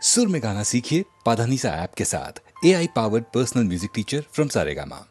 सुर में गाना सीखिए पाधानीसा ऐप के साथ। AI powered personal music teacher from Saregama.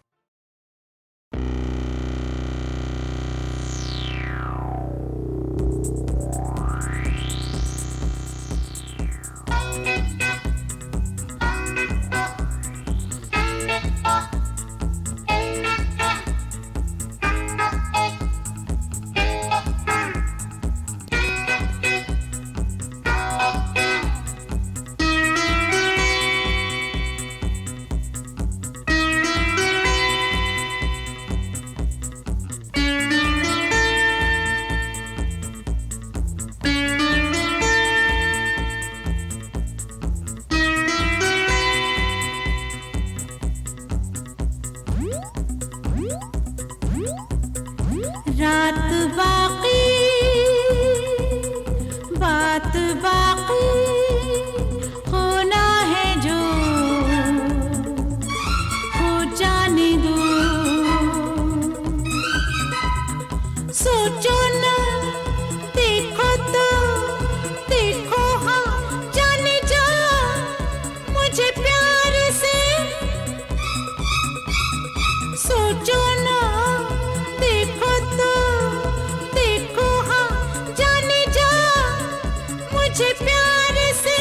रात बाकी बात बाकी होना है जो हो जाने दो। सोचो ना देखो तो देखो हाँ जाने जा मुझे प्यार से। सोचो ना देखो तो देखो हाँ जाने जा मुझे प्यार से।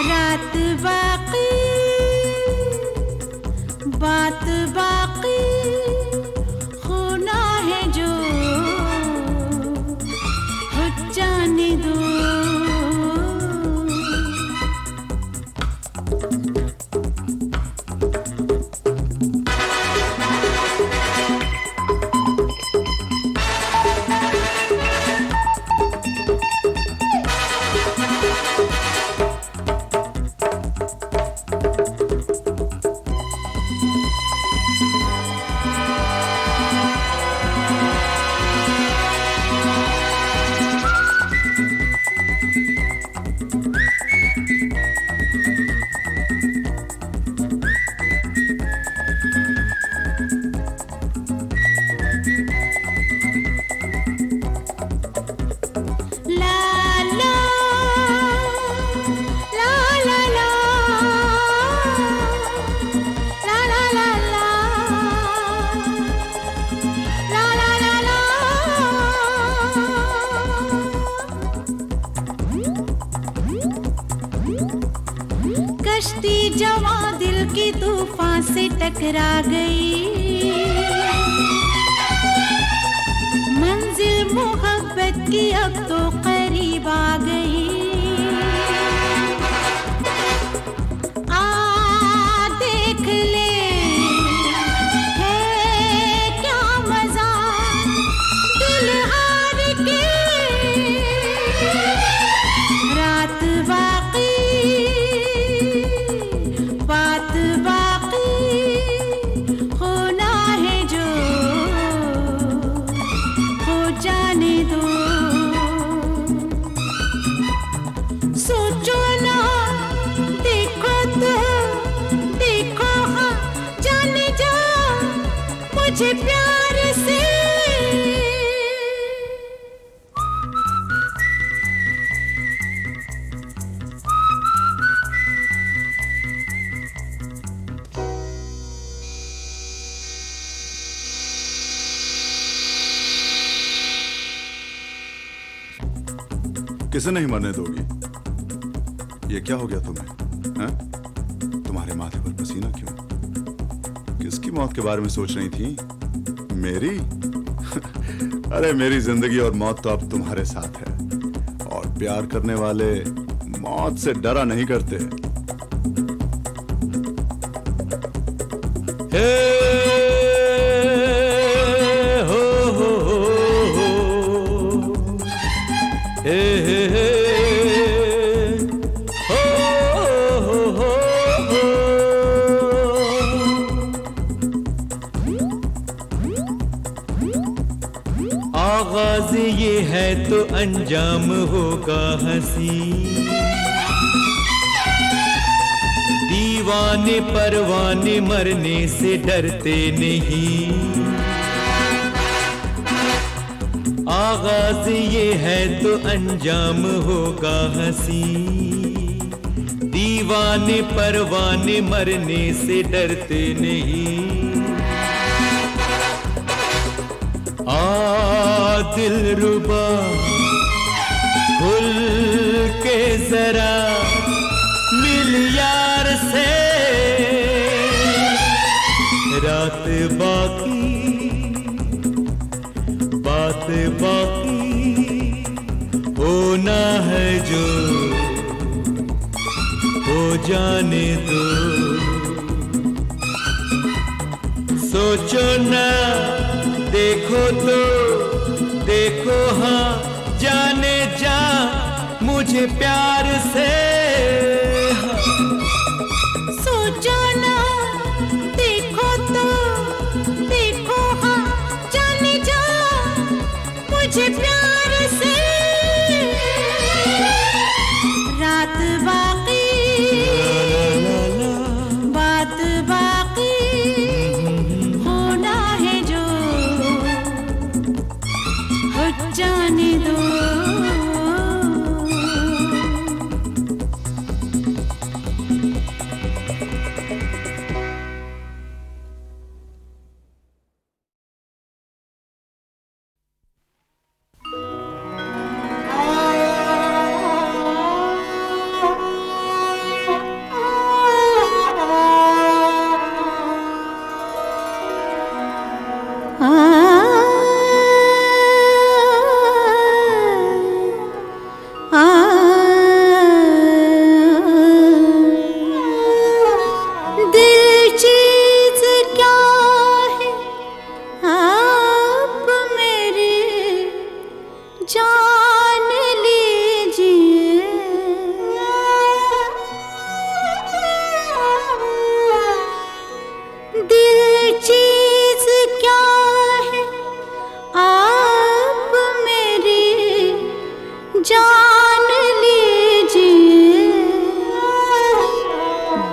रात बाकी बात बाकी होना है जो हो जाने दो। कश्ती जवां दिल की तूफान से टकरा गई। मंजिल मोहब्बत की अब तो करीब आ गई। आ देख ले है क्या मजा दिल हार के। रात बाकी बात बाकी होना है जो हो जाने दो। सोचो ना देखो तो देखो हाँ जाने जा मुझे प्यार से। किसे नहीं मरने दोगी? ये क्या हो गया तुम्हें? हैं? तुम्हारे माथे पर पसीना क्यों? किसकी मौत के बारे में सोच रही थी? मेरी? अरे मेरी जिंदगी और मौत तो अब तुम्हारे साथ है। और प्यार करने वाले मौत से डरा नहीं करते। आगाज ये है तो अंजाम होगा हंसी। दीवाने परवाने मरने से डरते नहीं। आगाज ये है तो अंजाम होगा हंसी, दीवाने परवाने मरने से डरते नहीं। दिलरुबा खुल के जरा मिल यार से, रात बाकी बात बाकी होना है जो हो जाने दो। सोचो ना देखो तो देखो हाँ जाने जा मुझे प्यार से। सोचो ना देखो तो देखो हाँ जाने जा मुझे प्यार से। रात बाकी बात बाकी होना है जो हो जाने दो।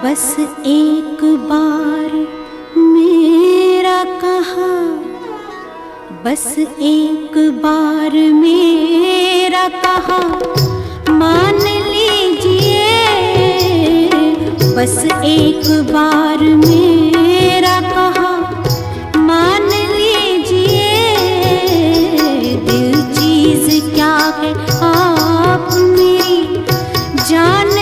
बस एक बार मेरा कहा, बस एक बार मेरा कहा मान लीजिए। बस एक बार मेरा कहा मान लीजिए। दिल चीज क्या है आप मेरी जान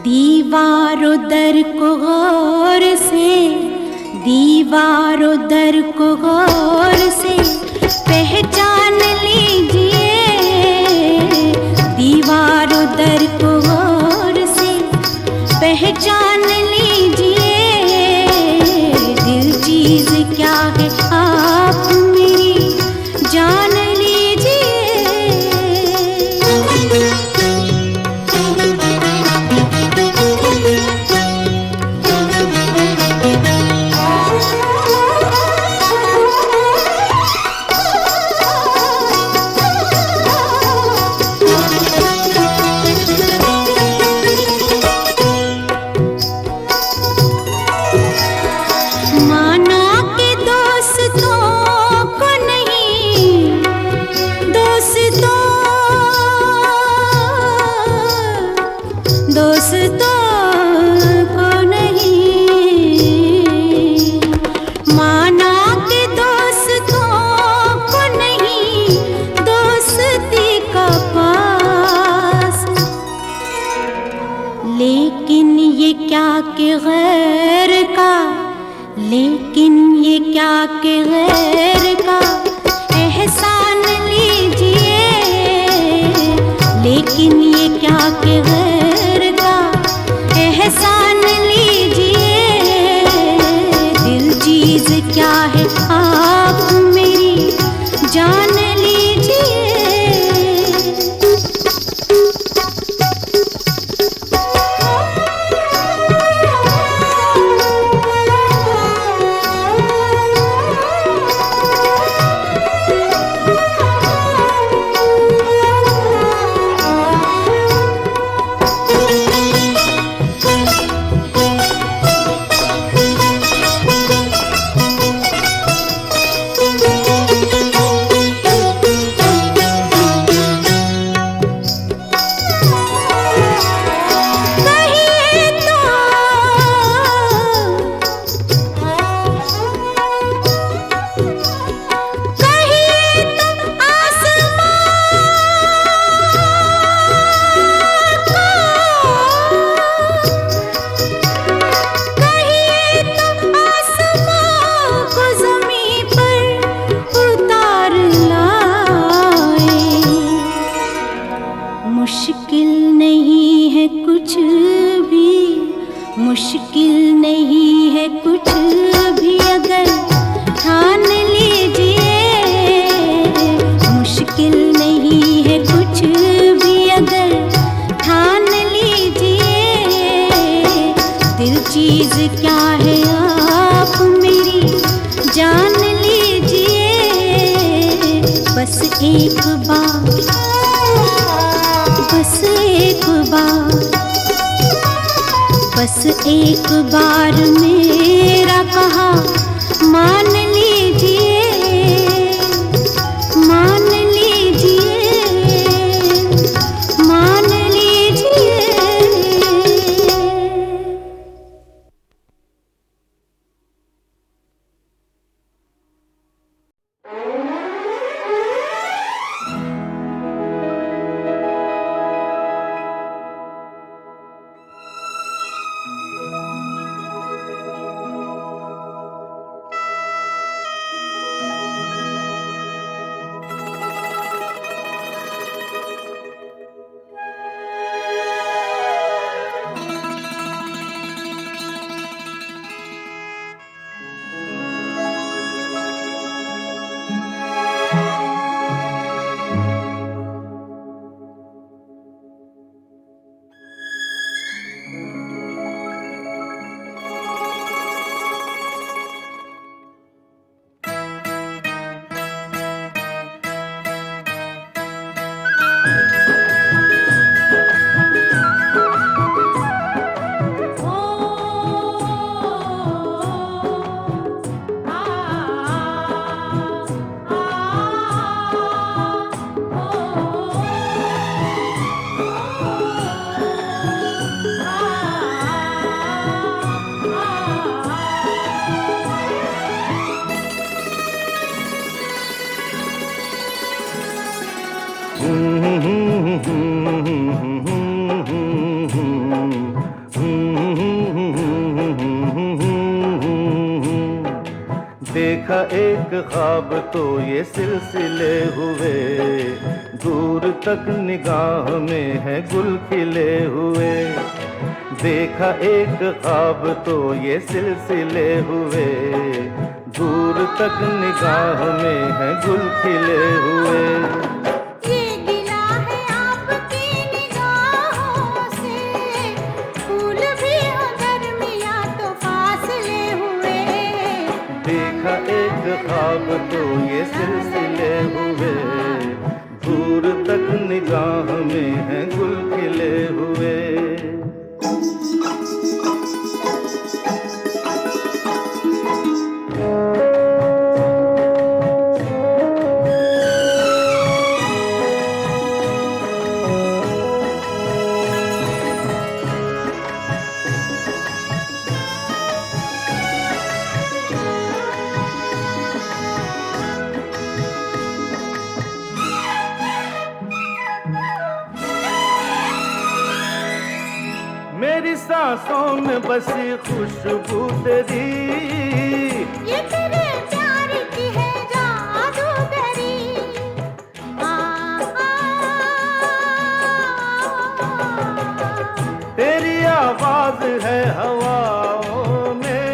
दीवारों दर को गौर से, दीवारों दर को गौर से पहचान लीजिए। दीवारों दर को गौर से पहचान लीजिए। दिल चीज क्या है आप मेरी जान लीजिए। लेकिन ये क्या कि गैर का, लेकिन ये क्या कि गैर का एहसान लीजिए, लेकिन ये क्या कि गैर का एहसान लीजिए। दिल चीज क्या है आप मेरी जान लीजिए। मुश्किल नहीं है कुछ भी, मुश्किल नहीं है कुछ भी अगर ठान लीजिए। मुश्किल नहीं है कुछ भी अगर ठान लीजिए। दिल चीज क्या है आप मेरी जान लीजिए। बस एक बार, बस एक बार, बस एक बार मेरा कहा मान लीजिए, मान लीजिए, मान लीजिए। देखा एक ख्वाब तो ये सिलसिले हुए, दूर तक निगाह में है गुल खिले हुए। देखा एक ख्वाब तो ये सिलसिले हुए, दूर तक निगाह में है गुल खिले हुए। ये गिला है आपकी निगाहों से, फूल भी हो दरमियां तो फासले हुए। देखा एक ख्वाब तो ये सिलसिले हुए, दूर तक निगाह में है गुल खिले हुए। मेरी सांसों में बसी खुशबू तेरी, ये तेरे प्यार की है जादूगरी। तेरी आवाज है हवाओं में,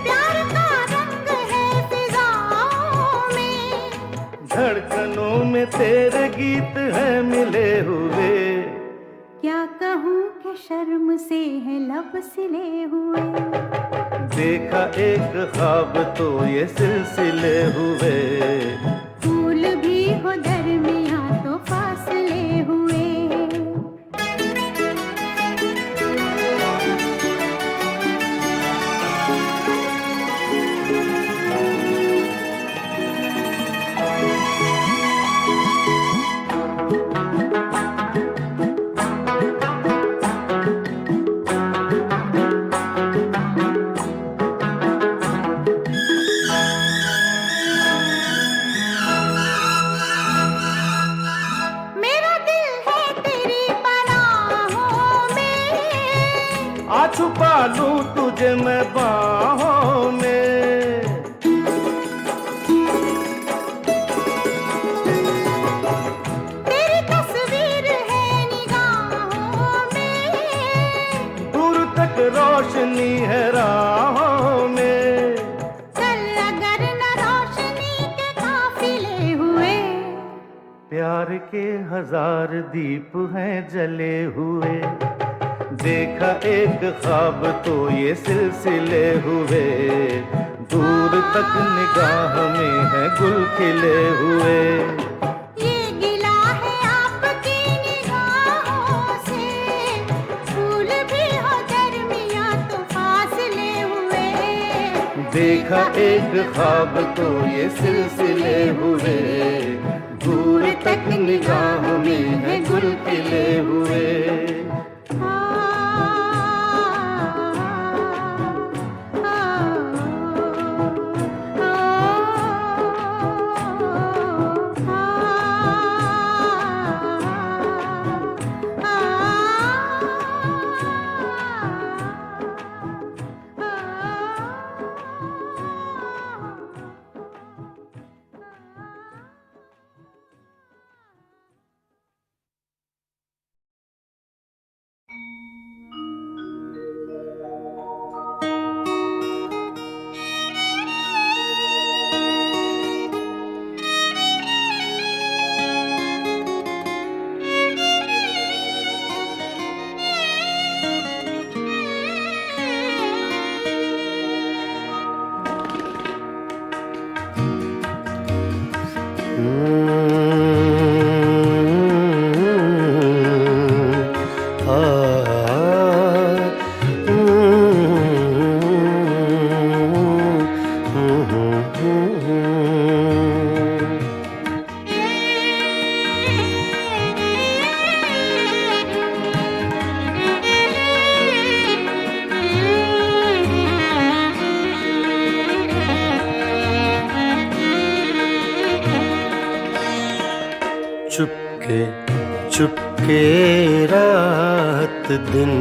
प्यार का रंग है फिजाओं में, धड़कनों में तेरे गीत हैं मिले हुए। क्या कहूँ कि शर्म से है लब सिले हुए। देखा एक ख्वाब तो ये सिलसिले हुए, फूल भी हो दरमियाँ तो फासले हुए। मेरा दिल है तेरी पनाहों में, आ छुपा लूं तुझे मैं बाहों में। तेरी तस्वीर है निगाहों में, दूर तक रोशनी है राहों में। चल अगर न रोशनी के काफिले हुए। प्यार के हजार दीप हैं जले हुए, देखा एक ख्वाब तो ये सिलसिले हुए, दूर तक निगाह में है गुल खिले हुए। ये गिला है आपकी निगाहों से, फूल भी हो दरमियाँ तो फासले हुए। देखा एक ख्वाब तो ये सिलसिले हुए, दूर तक निगाह में है गुल खिले हुए। चुपके चुपके रात दिन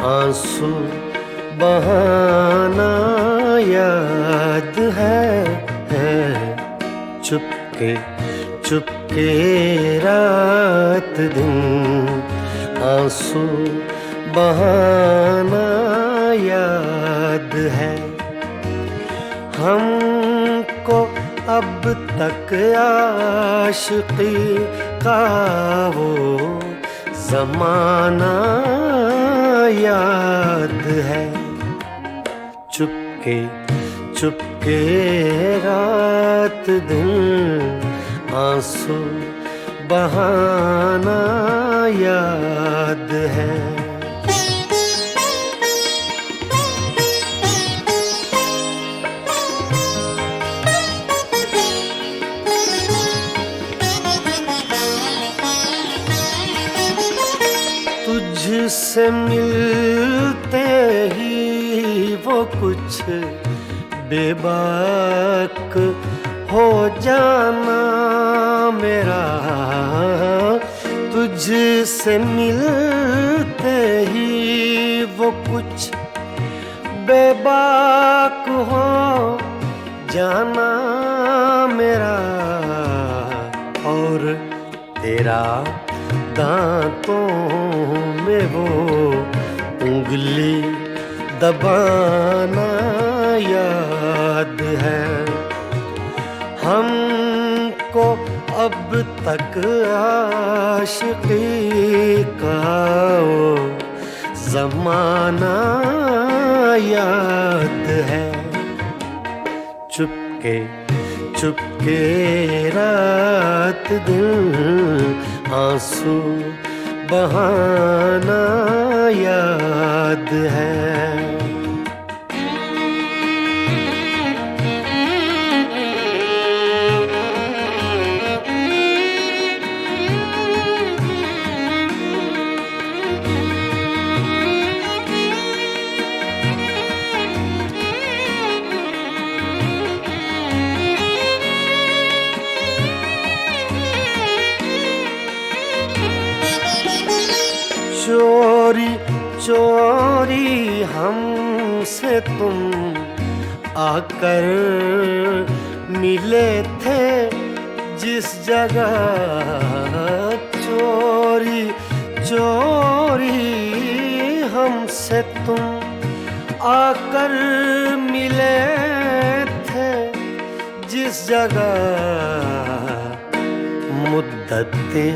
आंसू बहाना याद है। चुपके चुपके रात दिन आंसू बहाना याद है। हमको अब तक आशिकी का वो ज़माना याद है। चुपके चुपके रात दिन आंसू बहाना याद है। तुझसे मिलते ही वो कुछ बेबाक हो जाना मेरा। तुझसे मिलते ही वो कुछ बेबाक हो जाना मेरा, और तेरा दांतों में वो उंगली दबाना याद है। हमको अब तक आशिकी का वो ज़माना याद है। चुपके चुपके रात दिन आंसू बहाना याद है। चोरी चोरी हमसे तुम आकर मिले थे जिस जगह, चोरी चोरी हमसे तुम आकर मिले थे जिस जगह। मुद्दतें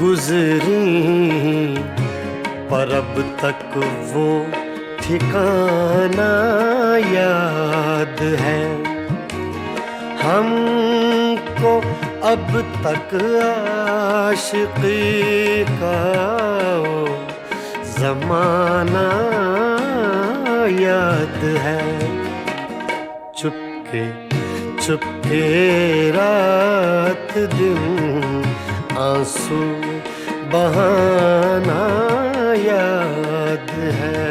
गुजरी पर अब तक वो ठिकाना याद है। हमको अब तक आशिकी का वो ज़माना याद है। चुपके चुपके रात दिन आंसू बहाना याद है।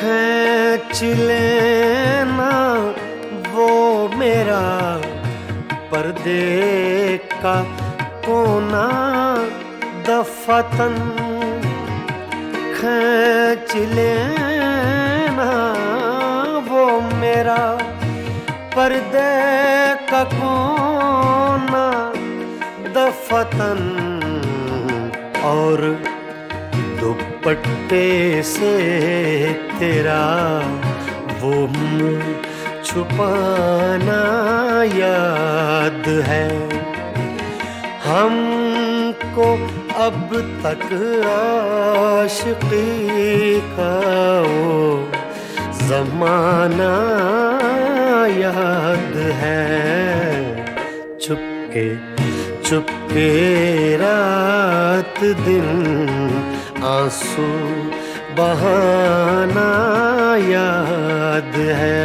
खींच लेना वो मेरा पर्दे का कोना दफतन, खींच लेना वो मेरा पर्दे का कोना दफतन, और दुपट्टे से तेरा वो मुँह छुपाना याद है। हमको अब तक आशिकी का वो ज़माना याद है। चुपके चुपके रात दिन आंसू बहाना याद है।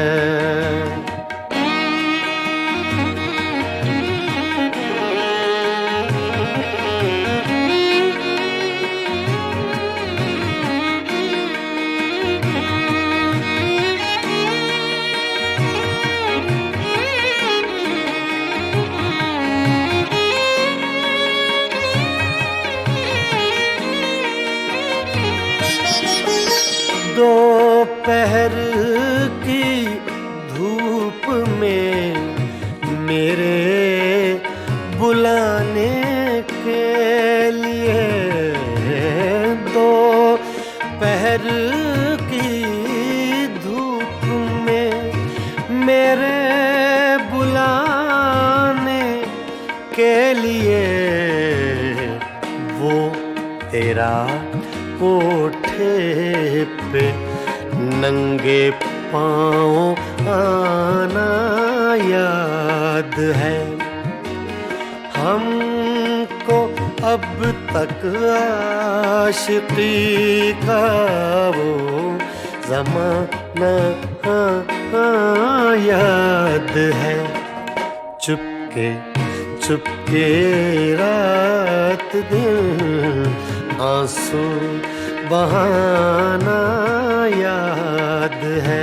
दोपहर की धूप में मेरे बुलाने के लिए, दोपहर की धूप में मेरे बुलाने के लिए, वो तेरा कोठे पे नंगे पाँव आना याद है। हमको अब तक आशिकी का वो ज़माना याद है। चुपके चुपके रात दिन आंसू बहाना याद है।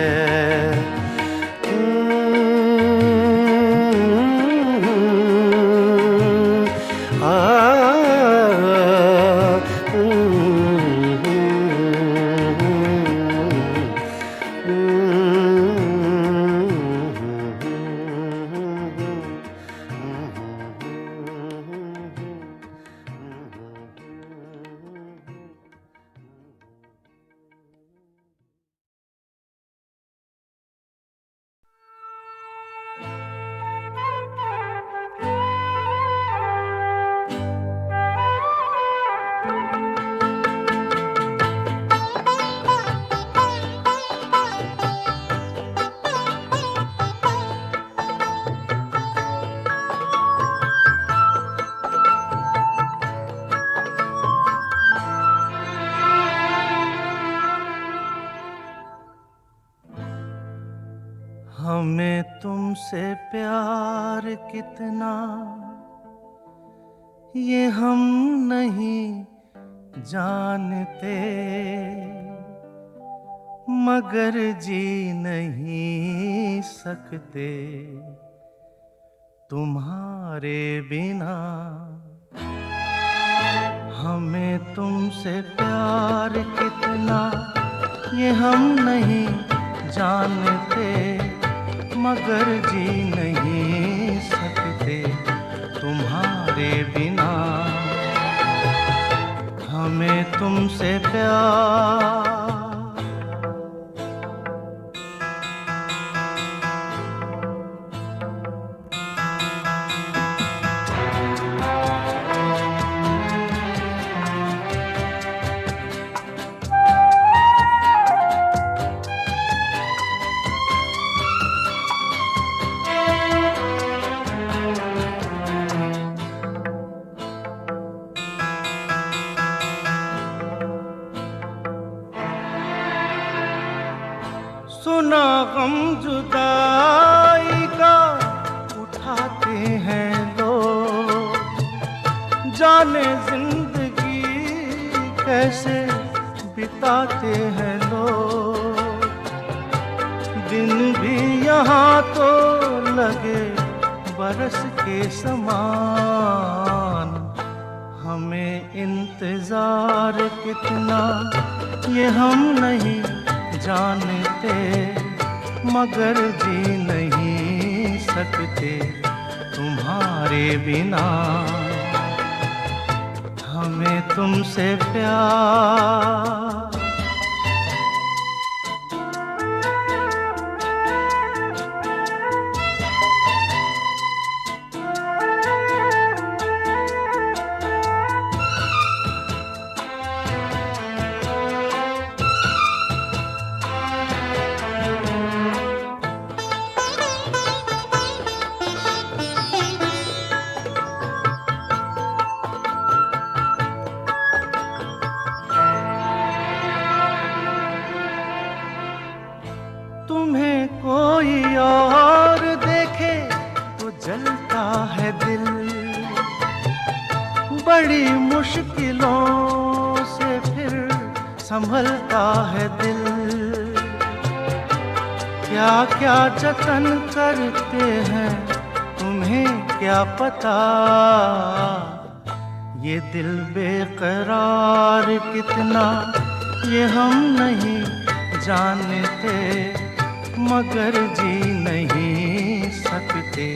हमें तुमसे प्यार कितना ये हम नहीं जानते, मगर जी नहीं सकते तुम्हारे बिना। हमें तुमसे प्यार कितना ये हम नहीं जानते, मगर जी नहीं सकते तुम्हारे बिना। हमें तुमसे प्यार सुना गम जुदाई का उठाते हैं लोग, जाने जिंदगी कैसे बिताते हैं लोग। दिन भी यहाँ तो लगे बरस के समान, हमें इंतजार कितना ये हम नहीं जानते, मगर जी नहीं सकते तुम्हारे बिना। हमें तुमसे प्यार तुम्हें कोई और देखे तो जलता है दिल, बड़ी मुश्किलों से फिर संभलता है दिल। क्या क्या जतन करते हैं तुम्हें क्या पता, ये दिल बेकरार कितना ये हम नहीं जानते, मगर जी नहीं सकते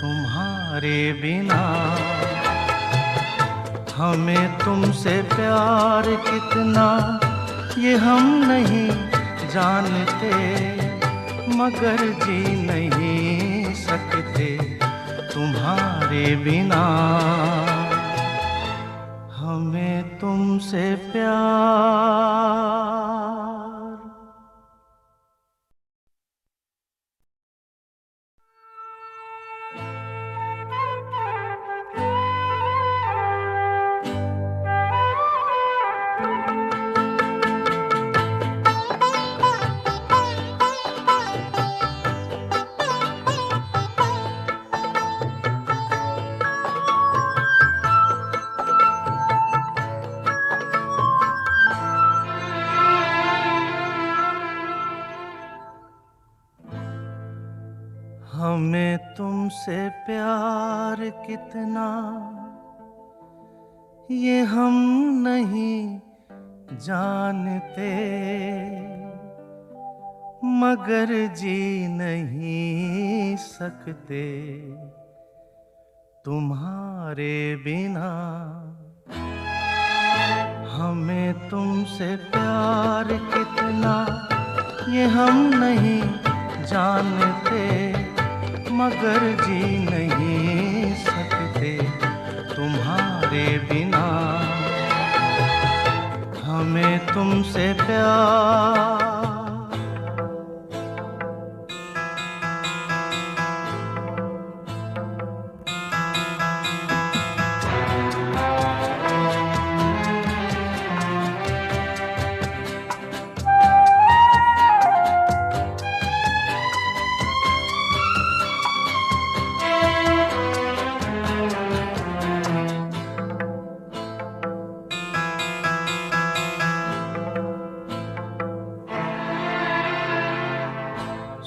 तुम्हारे बिना। हमें तुमसे प्यार कितना ये हम नहीं जानते, मगर जी नहीं सकते तुम्हारे बिना। हमें तुमसे प्यार हमें तुमसे प्यार कितना ये हम नहीं जानते, मगर जी नहीं सकते तुम्हारे बिना। हमें तुमसे प्यार कितना ये हम नहीं जानते, मगर जी नहीं सकते तुम्हारे बिना। हमें तुमसे प्यार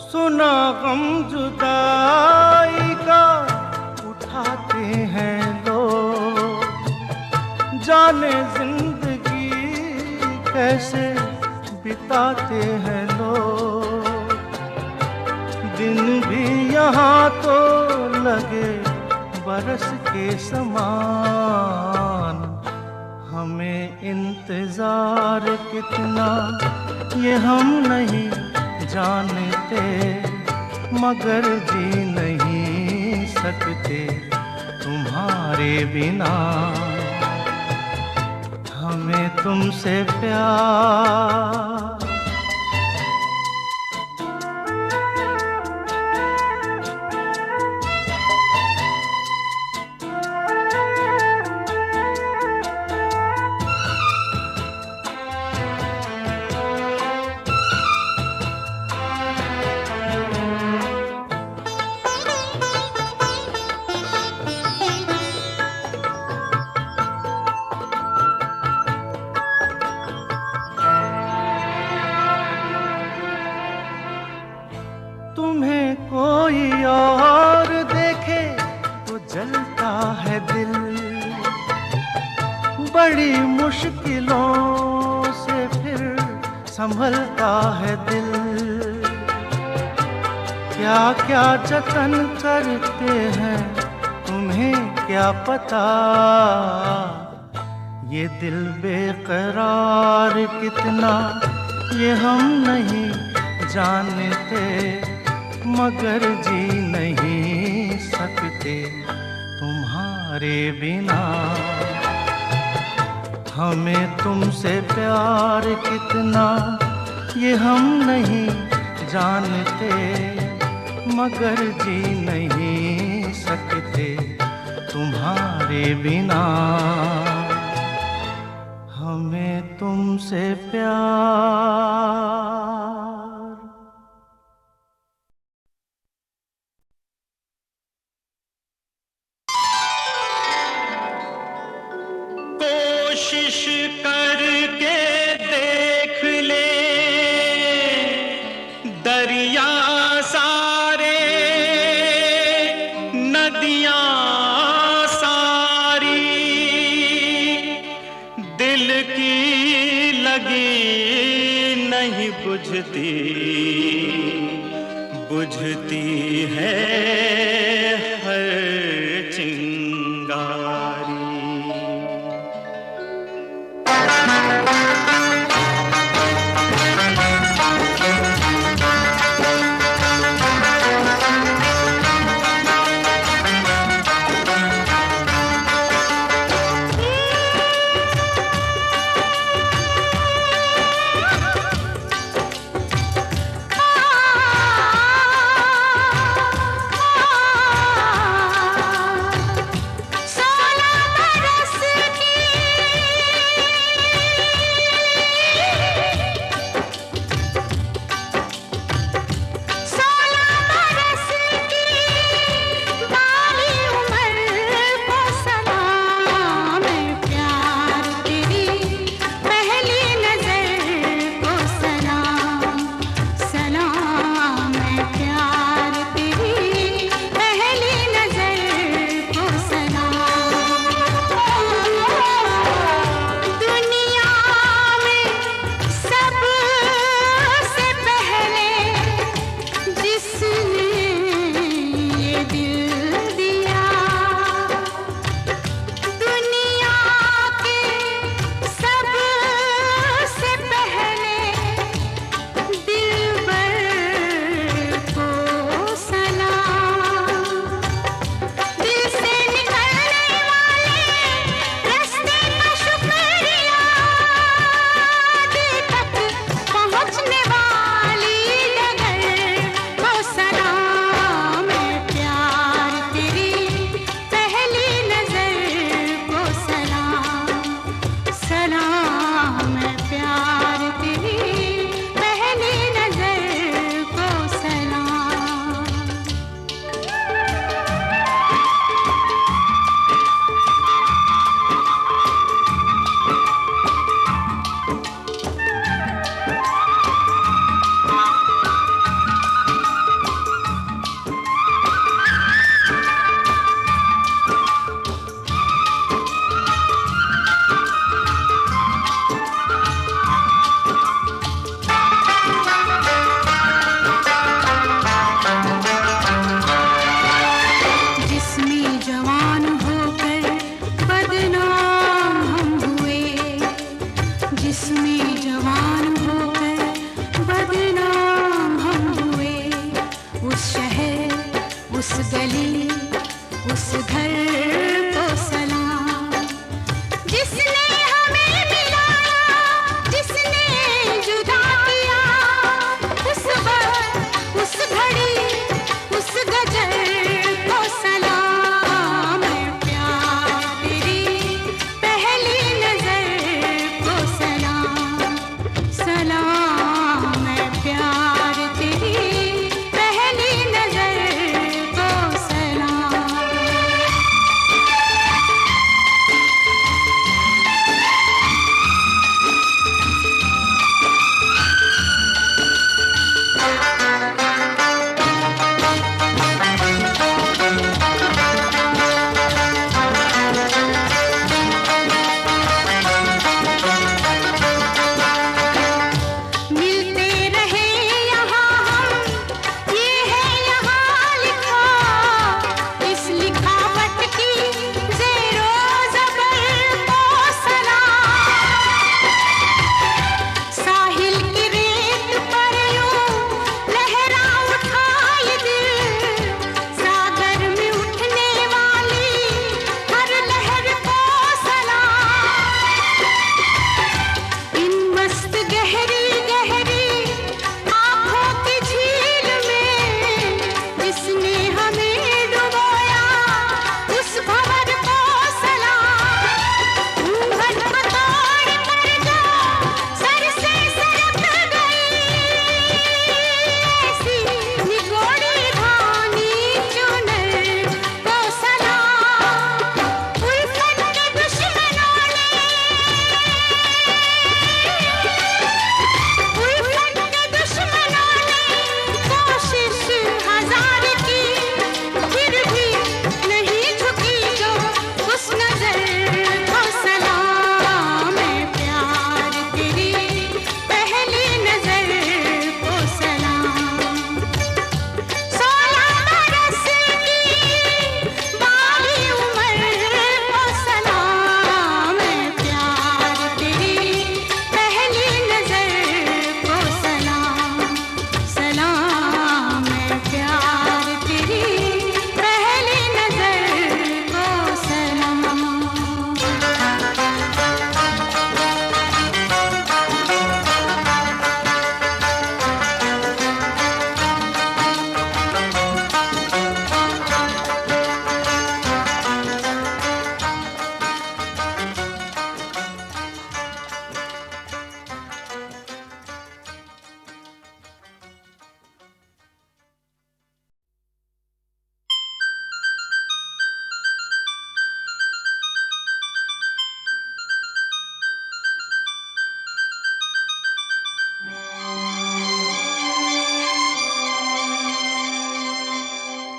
सुना गम जुदाई का उठाते हैं लोग, जाने जिंदगी कैसे बिताते हैं लोग। दिन भी यहाँ तो लगे बरस के समान, हमें इंतजार कितना ये हम नहीं जानते, मगर जी नहीं सकते तुम्हारे बिना। हमें तुमसे प्यार तुम्हें कोई और देखे तो जलता है दिल, बड़ी मुश्किलों से फिर संभलता है दिल। क्या क्या जतन करते हैं तुम्हें क्या पता, ये दिल बेकरार कितना ये हम नहीं जानते, मगर जी नहीं सकते तुम्हारे बिना। हमें तुमसे प्यार कितना ये हम नहीं जानते, मगर जी नहीं सकते तुम्हारे बिना। हमें तुमसे प्यार कोशिश करके देख ले दरिया सारे, नदियां सारी, दिल की लगी नहीं बुझती, बुझती है हर चिंगारी।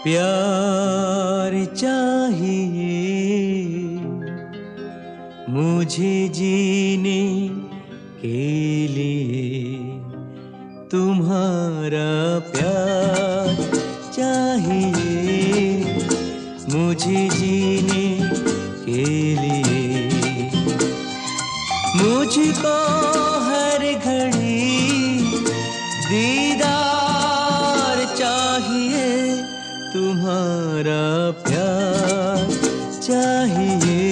प्यार चाहिए मुझे जीने के लिए, तुम्हारा प्यार चाहिए मुझे जीने के लिए। मुझको हर घड़ी दीदार चाहिए, तुम्हारा प्यार चाहिए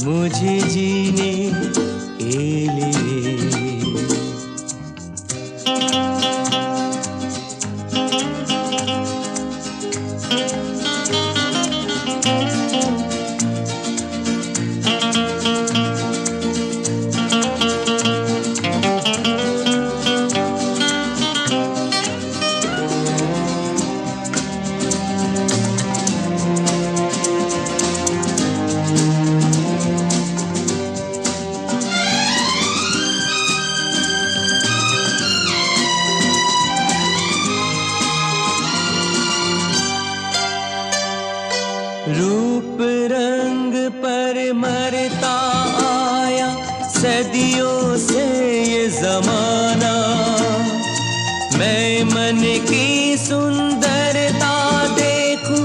मुझे जीने के लिए। रूप रंग पर मरता आया सदियों से ये जमाना, मैं मन की सुंदरता देखूं,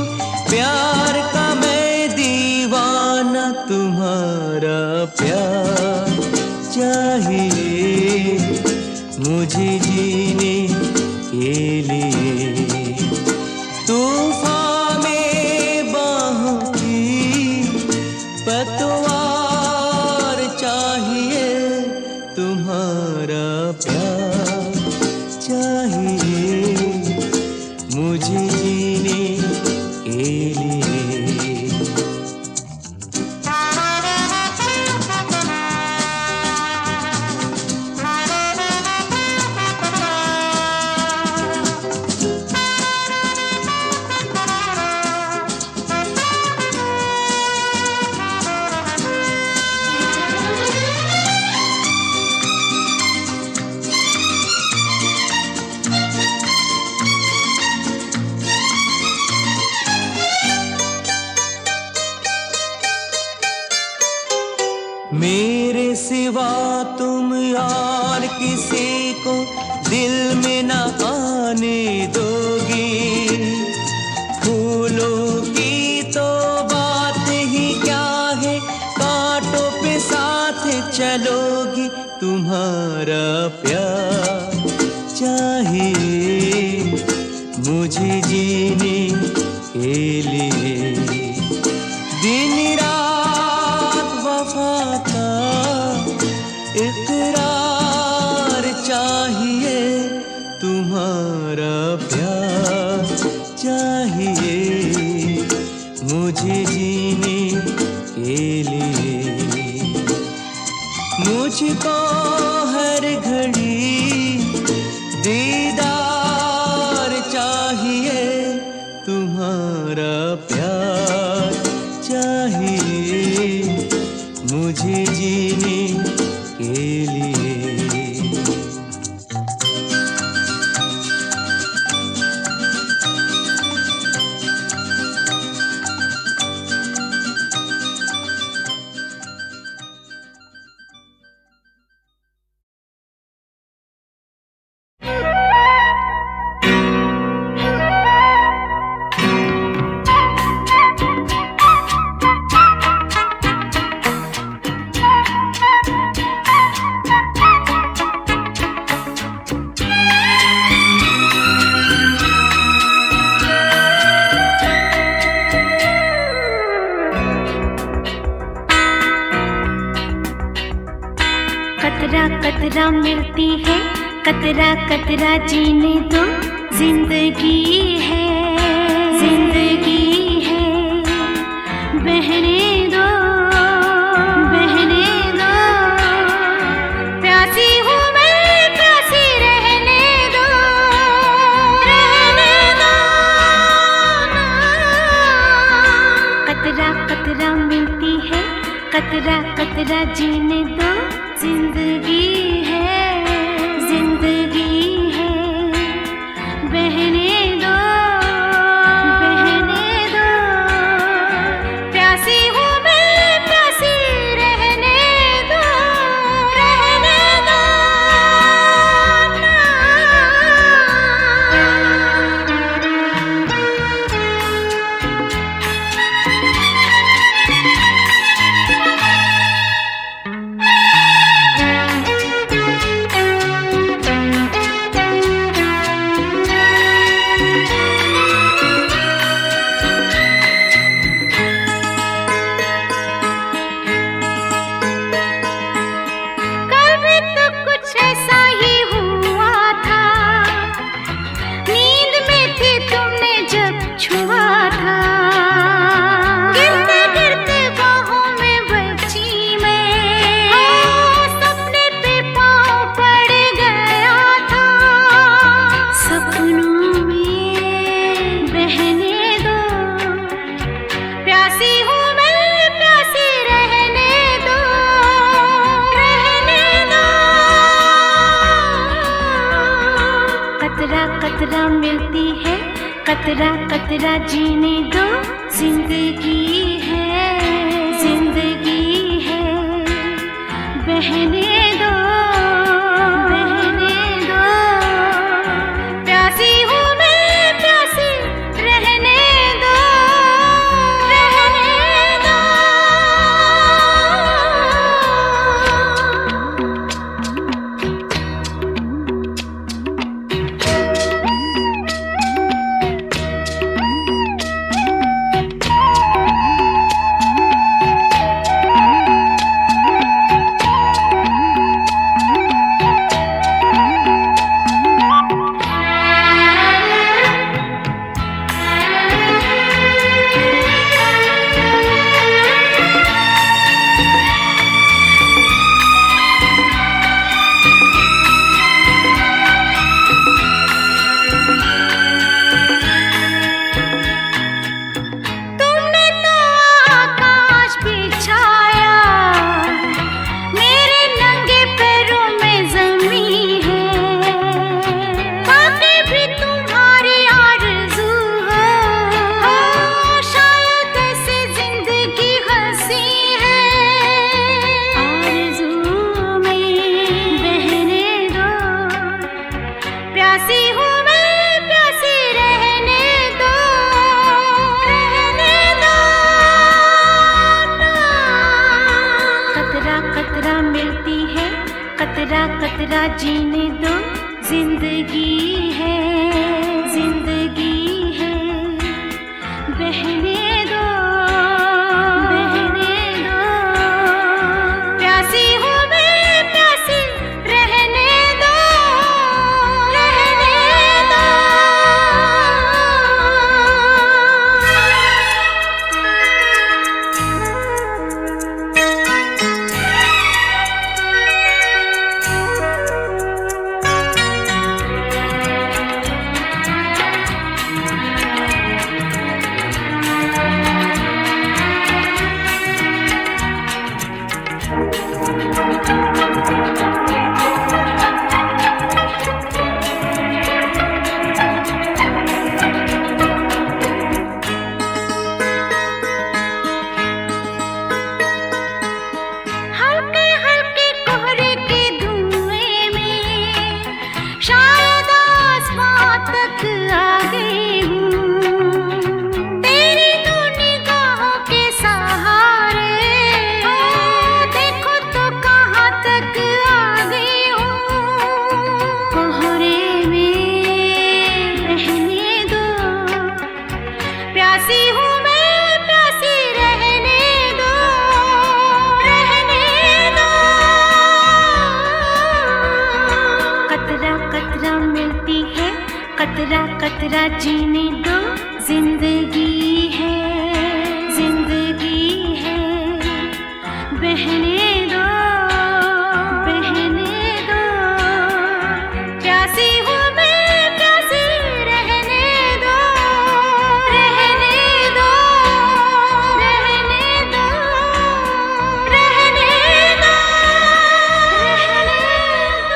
प्यार का मैं दीवाना। तुम्हारा प्यार चाहिए मुझे जीने के लिए। तूफान में बाहों की पतवार चाहिए, तुम्हारा प्यार चाहिए मुझे जीने के लिए। मेरे सिवा तुम यार किसी को दिल में न आने दोगी, फूलों की तो बात ही क्या है, कांटों पे साथ चलोगी। तुम्हारा प्यार चाहिए मुझे जीने के लिए। दिन रात वफा का इकरार चाहिए, तुम्हारा प्यार चाहिए मुझे जीने के लिए। मुझको हर घड़ी दीदार चाहिए, तुम्हारा प्यार चाहिए मुझे जीने के लिए। कतरा कतरा मिलती है, कतरा कतरा जीने दो, जिंदगी है, जिंदगी है, बहने दो, बहने दो, प्यासी हूँ मैं, प्यासी रहने दो, रहने दो। कतरा कतरा मिलती है, कतरा कतरा जीने दो, जिंदगी है, जिंदगी है, बहने दो। कतरा कतरा मिलती है, कतरा कतरा जीने दो, जिंदगी है, जिंदगी है, बहने दो, बहने दो, प्यासी हूँ मैं, प्यासी रहने दो, रहने दो। कतरा कतरा जीने दो, जिंदगी है, जिंदगी है, बहने दो, बहने दो, प्यासी हूँ मैं, प्यासी रहने दो, रहने दो। कतरा कतरा जीने दो, जिंदगी है, जिंदगी है, बहने दो, बहने दो, प्यासी हूँ मैं, प्यासी रहने दो, रहने दो, रहने दो, रहने दो, रहने दो।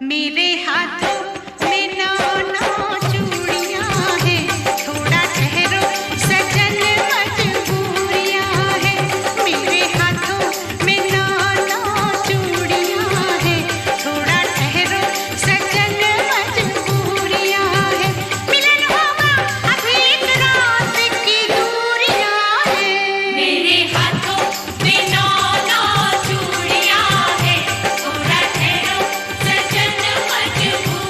मेरे हाथों में नौ चूड़ियां हैं, थोड़ा ठहरो सजन मजबूरियां हैं। मेरे हाथों में नौ चूड़ियां हैं, थोड़ा ठहरो सजन मजबूरियां हैं। मिलन होगा अभी एक रात की दूरियां हैं। मेरे हाथों में नौ चूड़ियां हैं, थोड़ा ठहरो सजन मजबूरियां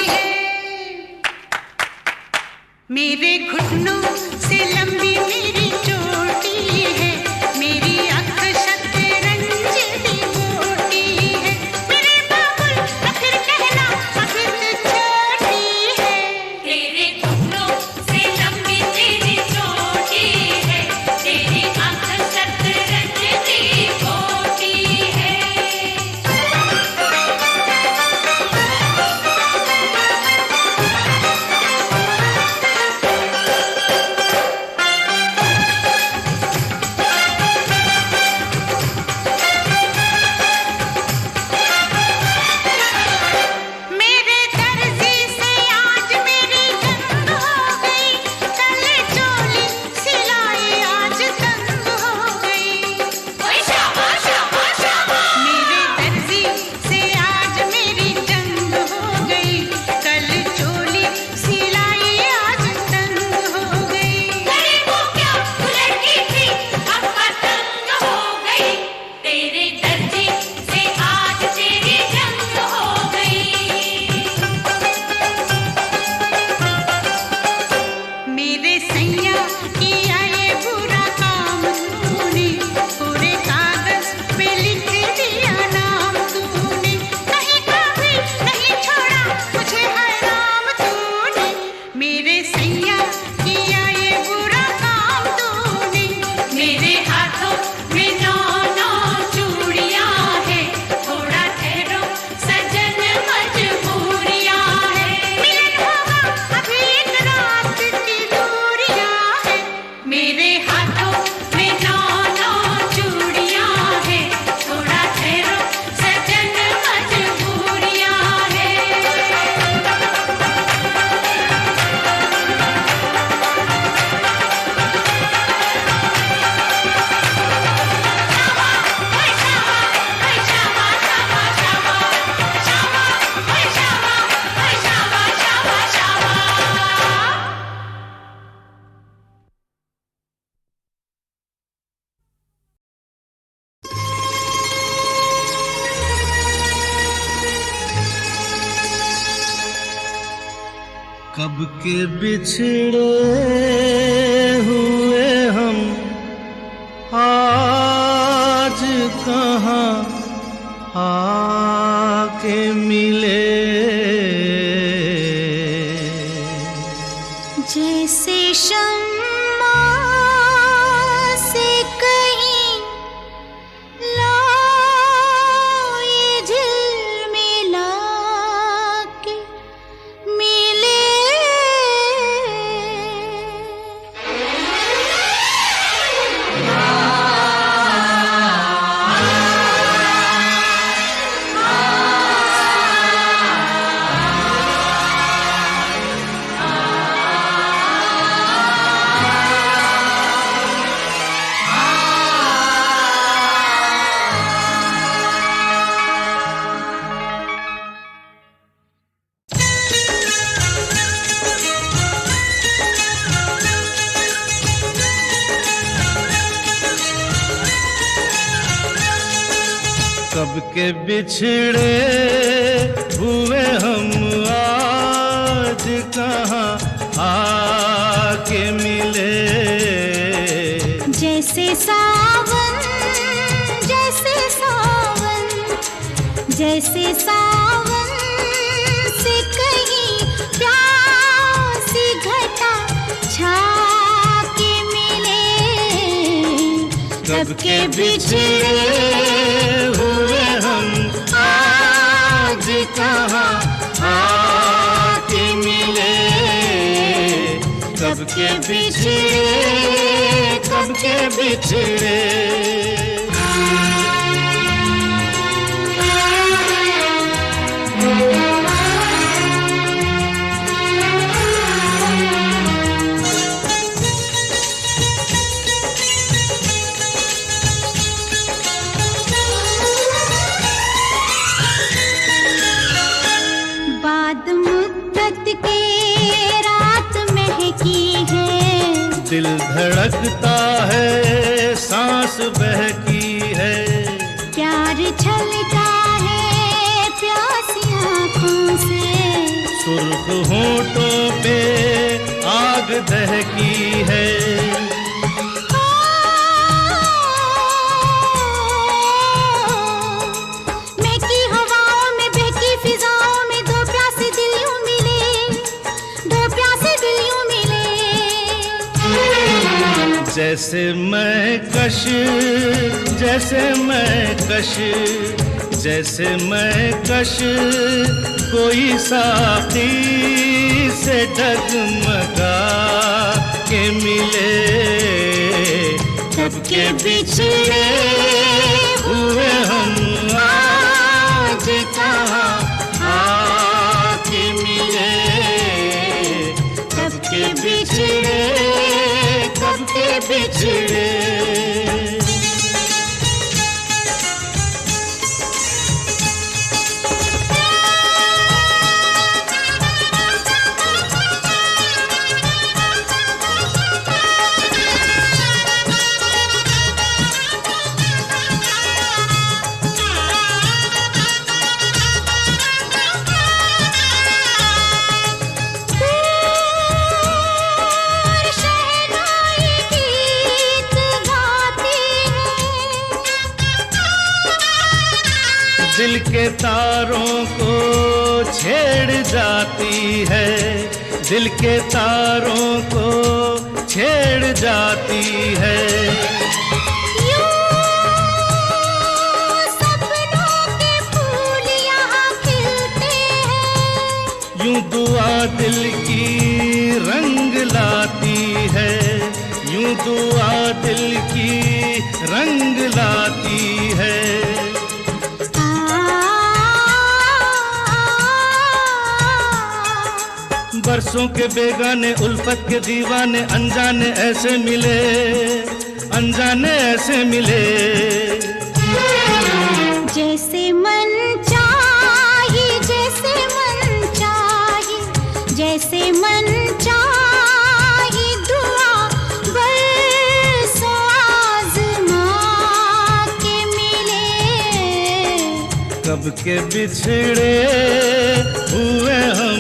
है। मेरे घुटनों से लंबी मेरी चोटी है, मेरी आँख शतरंज की गोटी है, मेरे बाबुल तो फिर कहना अभी तो छोटी है। तेरे घुटनों से लंबी तेरी चोटी है, तेरी आँख शतरंज की गोटी है। मेरे दर्जी से आज मेरी जंग हो गई, कल चोली सिलाई आज तंग हो गई। ओए शाबाश शाबाश शाबाश। मेरे दर्जी से आज मेरी जंग हो गई, कल चोली सिलाई आज तंग हो गई। अरे वो क्या लड़की थी अब पतंग हो गई, तेरे दर्जी से आज तेरी जंग हो गई। मेरे सैया किया ये बुरा काम तूने, पूरे कागज पे लिख दिया नाम तूने, कहीं कभी नहीं छोड़ा मुझे हराम तूने। मेरे सैया किया ये बुरा काम तूने, मेरे हाथों में 9 चूड़ियां है, थोड़ा ठहरो सजन मजबूरियां है। मिलन होगा अभी एक रात की दूरियां है, मेरे हाथों में 9 चूड़ियां है, थोड़ा ठहरो सजन मजबूरियां है। कब के बिछड़े हुए हम आज कहाँ आके मिले। जैसे शम्मा से कहीं लाए झिलमिला के मिले। कब के बिछड़े हुए हम आज कहाँ आके मिले। जैसे सावन जैसे सावन जैसे सावन से कहीं प्यासी घटा छा के मिले। कब के बिछड़े हुए हम आज कहाँ आके मिले। कब के बिछड़े कब के बिछड़े। बाद मुद्दत के रात महकी है, दिल धड़कता है सांस बहकी है। प्यार छलका है प्यासी आँखों से, सुर्ख होठों पे आग दहकी है। महकी हवाओं में बहकी फिजाओं में दो प्यासे दिल यूं मिले, दो प्यासे दिल यूं मिले। जैसे मैं कश, जैसे मैं कश, जैसे मैं कश कोई साथी से डगमगा के मिले। कब के बिछड़े हुए हम आज कहाँ आके मिले। कब के बिछड़े, कब के बिछड़े। दिल के तारों को छेड़ जाती है, दिल के तारों को छेड़ जाती है। यूं सपनों के फूल यहाँ खिलते हैं। यूं दुआ दिल की रंग लाती है, यूं दुआ दिल की रंग लाती है। बरसों के बेगाने उल्फत के दीवाने अनजाने ऐसे मिले, अनजाने ऐसे मिले। जैसे मन चाहे, जैसे मन चाहे, जैसे मन चाहे दुआ बरसों आज़मा के मिले। कब के बिछड़े हुए हम